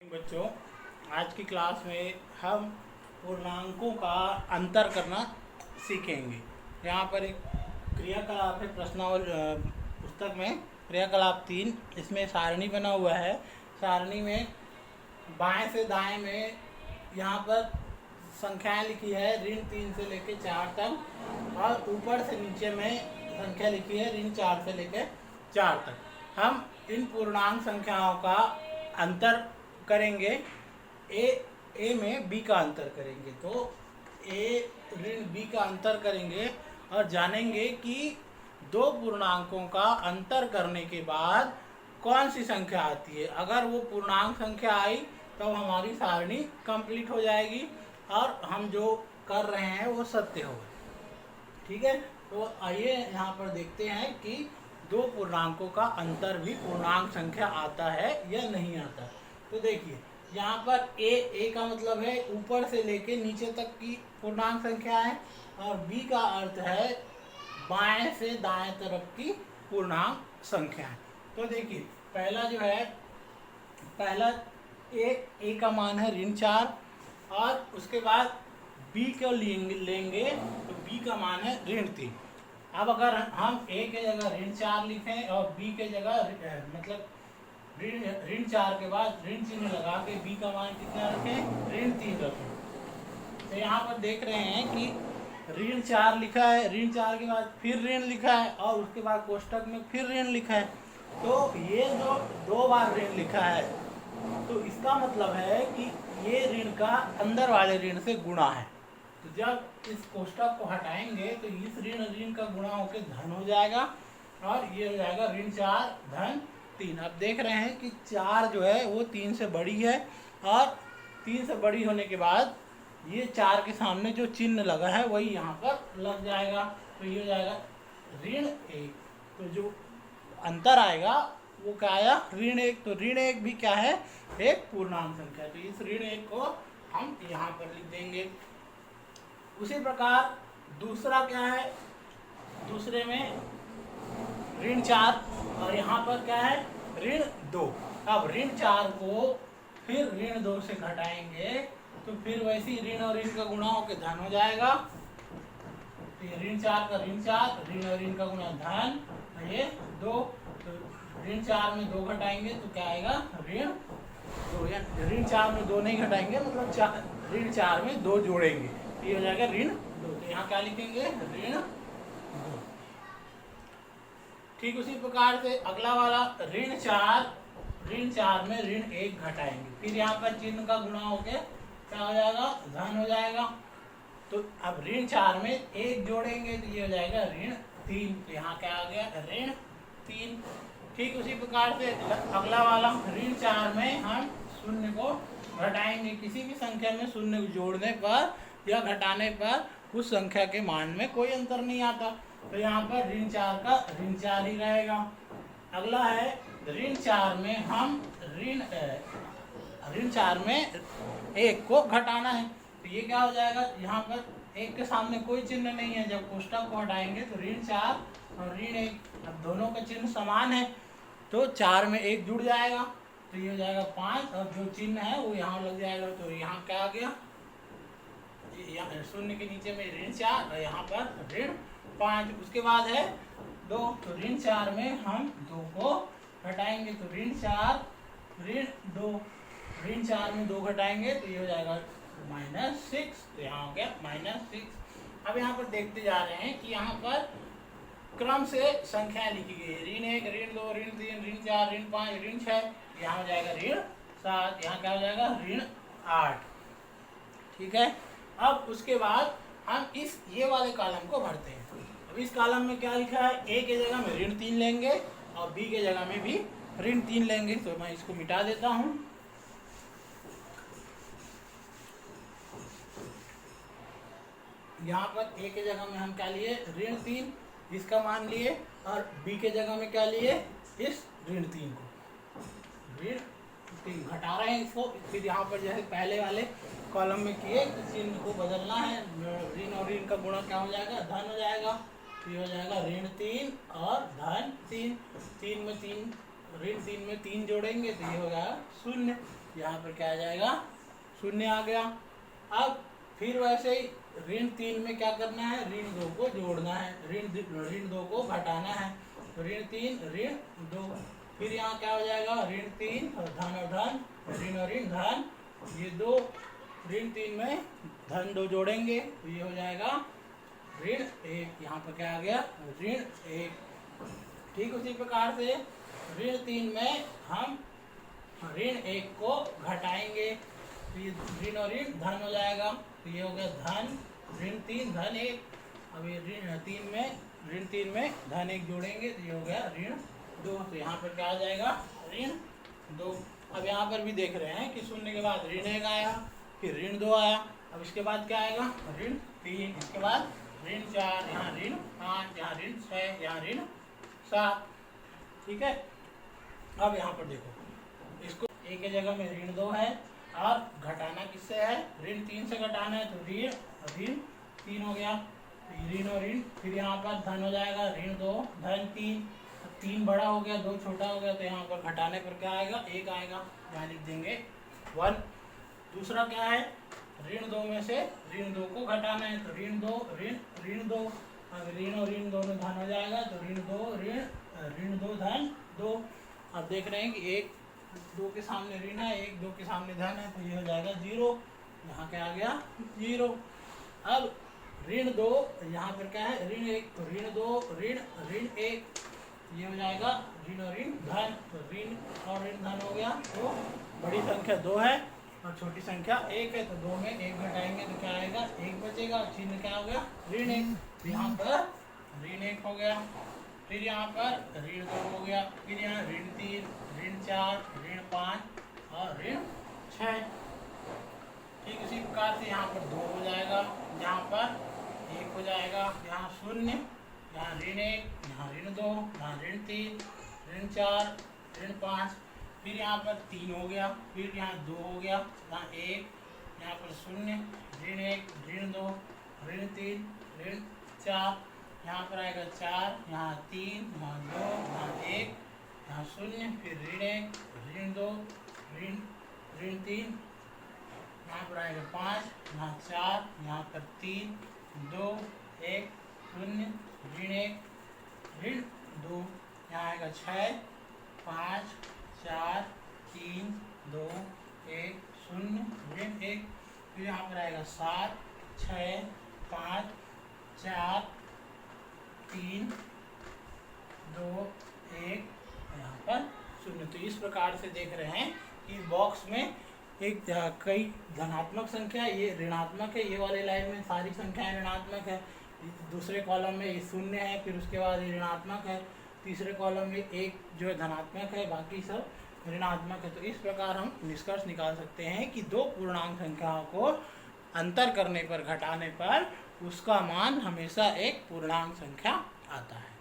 बच्चों, आज की क्लास में हम पूर्णांकों का अंतर करना सीखेंगे। यहाँ पर एक क्रियाकलाप है प्रश्नावली पुस्तक में क्रियाकलाप 3। इसमें सारणी बना हुआ है। सारणी में बाएं से दाएं में यहाँ पर संख्याएं लिखी है ऋण 3 से लेकर 4 तक, और ऊपर से नीचे में संख्या लिखी है ऋण 4 से लेकर 4 तक। हम इन पूर्णांक संख्याओं का अंतर करेंगे। ए में बी का अंतर करेंगे, तो ए ऋण बी का अंतर करेंगे और जानेंगे कि दो पूर्णांकों का अंतर करने के बाद कौन सी संख्या आती है। अगर वो पूर्णांक संख्या आई तो हमारी सारणी कंप्लीट हो जाएगी और हम जो कर रहे हैं वो सत्य होगा। ठीक है, तो आइए यहाँ पर देखते हैं कि दो पूर्णांकों का अंतर भी पूर्णांक संख्या आता है या नहीं आता। तो देखिए यहाँ पर ए का मतलब है ऊपर से लेके नीचे तक की पूर्णांक संख्या है, और बी का अर्थ है बाएं से दाएं तरफ की पूर्णांक संख्या है। तो देखिए पहला जो है, पहला ए का मान है ऋण 4, और उसके बाद बी को लेंगे तो बी का मान है ऋण 3। अब अगर हम ए के जगह ऋण 4 लिखें और बी के जगह मतलब ऋण 4 के बाद ऋण चिन्ह लगा के बी का मान कितना रखें, ऋण 3 रखें। तो यहाँ पर देख रहे हैं कि ऋण 4 लिखा है, ऋण 4 के बाद फिर ऋण लिखा है, और उसके बाद कोष्टक में फिर ऋण लिखा है। तो ये जो दो बार ऋण लिखा है, तो इसका मतलब है कि ये ऋण का अंदर वाले ऋण से गुणा है। तो जब इस कोष्टक को हटाएंगे तो इस ऋण का गुणा होकर धन हो जाएगा, और ये हो जाएगा ऋण 4 धन 3। अब देख रहे हैं कि 4 जो है वो 3 से बड़ी है, और 3 से बड़ी होने के बाद ये 4 के सामने जो चिन्ह लगा है वही यहाँ पर लग जाएगा। तो ये हो जाएगा ऋण 1। तो जो अंतर आएगा वो क्या आया, ऋण 1। तो ऋण 1 भी क्या है, एक पूर्णांक संख्या। तो इस ऋण 1 को हम यहाँ पर लिख देंगे। उसी प्रकार दूसरा क्या है, दूसरे में ऋण 4 और यहाँ पर क्या है ऋण 2। अब ऋण 4 को फिर ऋण 2 से घटाएंगे तो फिर वैसे ही ऋण और ऋण का गुणा होकर धन हो जाएगा। तो ये ऋण 4 का ऋण 4, ऋण और ऋण का गुणा धन, ये 2। तो ऋण 4 में 2 घटाएंगे तो क्या आएगा, ऋण 2। या ऋण 4 में 2 नहीं घटाएंगे, मतलब ऋण 4 में 2 जोड़ेंगे, ये हो जाएगा ऋण 2। तो यहाँ क्या लिखेंगे, ऋण 2। ठीक उसी प्रकार से अगला वाला ऋण 4 में ऋण 1 घटाएंगे, फिर यहाँ पर चिन्ह का गुणा होके क्या हो जाएगा, धन हो जाएगा। तो अब ऋण 4 में 1 जोड़ेंगे तो ये हो जाएगा ऋण 3। तो यहाँ क्या आ गया, ऋण 3। ठीक उसी प्रकार से अगला वाला ऋण 4 में हम शून्य को घटाएंगे। किसी भी संख्या में शून्य जोड़ने पर या घटाने पर उस संख्या के मान में कोई अंतर नहीं आता। तो यहाँ पर ऋण 4 का ऋण 4 ही रहेगा। अगला है ऋण 4 में हम ऋण 4 में 1 को घटाना है। तो ये क्या हो जाएगा, यहाँ पर 1 के सामने कोई चिन्ह नहीं है, जब कोष्टक को हटाएंगे तो ऋण 4 और ऋण 1, अब दोनों का चिन्ह समान है तो 4 में 1 जुड़ जाएगा, तो ये हो जाएगा 5, और जो चिन्ह है वो यहाँ लग जाएगा। तो यहाँ क्या आ गया, शून्य के नीचे में ऋण 4 और यहाँ पर ऋण 5। उसके बाद है 2, तो ऋण 4 में हम 2 को घटाएंगे तो ऋण 4 ऋण 2, ऋण 4 में 2 घटाएंगे तो ये हो जाएगा -6। तो यहाँ हो गया -6। अब यहाँ पर देखते जा रहे हैं कि यहाँ पर क्रम से संख्याएं लिखी गई है, ऋण 1 ऋण 2 ऋण 3 ऋण 4 ऋण 5 ऋण 6, यहाँ हो जाएगा ऋण 7, यहाँ क्या हो जाएगा ऋण 8। ठीक है, अब उसके बाद हम ये वाले कॉलम को भरते हैं। अब इस कॉलम में क्या लिखा है, ए के जगह में ऋण 3 लेंगे और बी के जगह में भी ऋण 3 लेंगे। तो मैं इसको मिटा देता हूँ। यहाँ पर ए के जगह में हम क्या लिए, ऋण 3, इसका मान लिए, और बी के जगह में क्या लिए, इस ऋण 3 को, ऋण 3 घटा रहे हैं इसको। फिर यहाँ पर जैसे पहले वाले कॉलम में किए तो चिन्ह को बदलना है, ऋण और ऋण का गुणा क्या हो जाएगा, धन हो जाएगा। तो ये हो जाएगा ऋण 3 और धन 3। ऋण 3 में 3 जोड़ेंगे तो ये हो जाएगा 0। यहाँ पर क्या आ जाएगा, शून्य आ गया। अब फिर वैसे ही ऋण 3 में क्या करना है, ऋण 2 को जोड़ना है, ऋण 2 को घटाना है। तो ऋण 3 ऋण 2, फिर यहाँ क्या हो जाएगा, ऋण 3 और धन, ऋण और ऋण धन, ये 2, ऋण 3 में धन 2 जोड़ेंगे तो ये हो जाएगा ऋण 1। यहाँ पर क्या आ गया, ऋण 1। ठीक उसी प्रकार से ऋण 3 में हम ऋण 1 को घटाएंगे तो ये ऋण और ऋण धन हो जाएगा, तो ये हो गया धन, ऋण 3 धन 1। अब ये ऋण 3 में धन 1 जोड़ेंगे तो ये हो गया ऋण 2। तो यहाँ पर क्या आ जाएगा, ऋण 2। अब यहाँ पर भी देख रहे हैं कि शून्य के बाद ऋण 1 आया, फिर ऋण 2 आया, अब इसके बाद क्या आएगा, ऋण 3, इसके बाद ऋण 4, यहाँ ऋण 5, यहाँ ऋण 6, यहाँ ऋण 7। ठीक है। अब यहाँ पर देखो, इसको एक ही जगह में ऋण 2 है और घटाना किससे है, ऋण 3 से घटाना है, तो ऋण 3 हो गया, ऋण और ऋण, फिर यहाँ पर धन हो जाएगा, ऋण 2 धन 3, 3 बड़ा हो गया 2 छोटा हो गया, तो यहाँ पर घटाने पर क्या आएगा, 1 आएगा, यहाँ लिख देंगे 1। दूसरा क्या है, ऋण 2 में से ऋण 2 को घटाना है, तो ऋण 2 ऋण 2, अब ऋण और ऋण दोनों धन हो जाएगा, तो ऋण 2 धन 2। अब देख रहे हैं कि 1 2 के सामने ऋण है, 1 2 के सामने धन है, तो ये हो जाएगा 0, यहाँ क्या आ गया 0। अब ऋण 2, यहाँ पर क्या है, ऋण 1, तो ऋण 2 ऋण 1, ये हो जाएगा ऋण और ऋण धन, तो ऋण और ऋण धन हो गया। तो बड़ी संख्या 2 है और छोटी संख्या 1 है, तो 2 में 1 घटाएंगे तो क्या आएगा, 1 बचेगा, चिन्ह क्या हो गया, ऋण 1। यहाँ पर ऋण 1 हो गया, फिर यहाँ पर ऋण 2 हो गया, फिर यहाँ ऋण 3, ऋण 4, ऋण 5 और ऋण 6। ठीक इसी प्रकार से यहाँ पर 2 हो जाएगा, यहाँ पर 1 हो जाएगा, यहाँ 0, यहाँ ऋण 1, यहाँ ऋण 2, यहाँ ऋण 3, ऋण 4, ऋण 5, फिर यहाँ पर 3 हो गया, फिर यहाँ 2 हो गया, यहाँ 1, यहाँ पर 0, ऋण 1, ऋण 2, ऋण 3, ऋण 4, यहाँ पर आएगा 4, यहाँ 3, यहाँ 2, यहाँ 1, यहाँ 0, फिर ऋण 1, ऋण 2, ऋण 3, यहाँ पर आएगा 5, यहाँ 4, यहाँ पर 3, 2, 1, 0, ऋण 1, ऋण 2, यहाँ आएगा 6, 5, 4, 3, 2, 1, 0, ऋण 1, फिर यहाँ पर आएगा 7, 6, 5, 4, 3, 2, 1, यहाँ पर 0। तो इस प्रकार से देख रहे हैं कि बॉक्स में एक कई धनात्मक संख्या, ये ऋणात्मक है, ये वाले लाइन में सारी संख्याएं ऋणात्मक है, दूसरे कॉलम में ये 0 है, फिर उसके बाद ये ऋणात्मक है, तीसरे कॉलम में 1 जो है धनात्मक है, बाकी सब ऋणात्मक है। तो इस प्रकार हम निष्कर्ष निकाल सकते हैं कि दो पूर्णांक संख्याओं को अंतर करने पर, घटाने पर उसका मान हमेशा एक पूर्णांक संख्या आता है।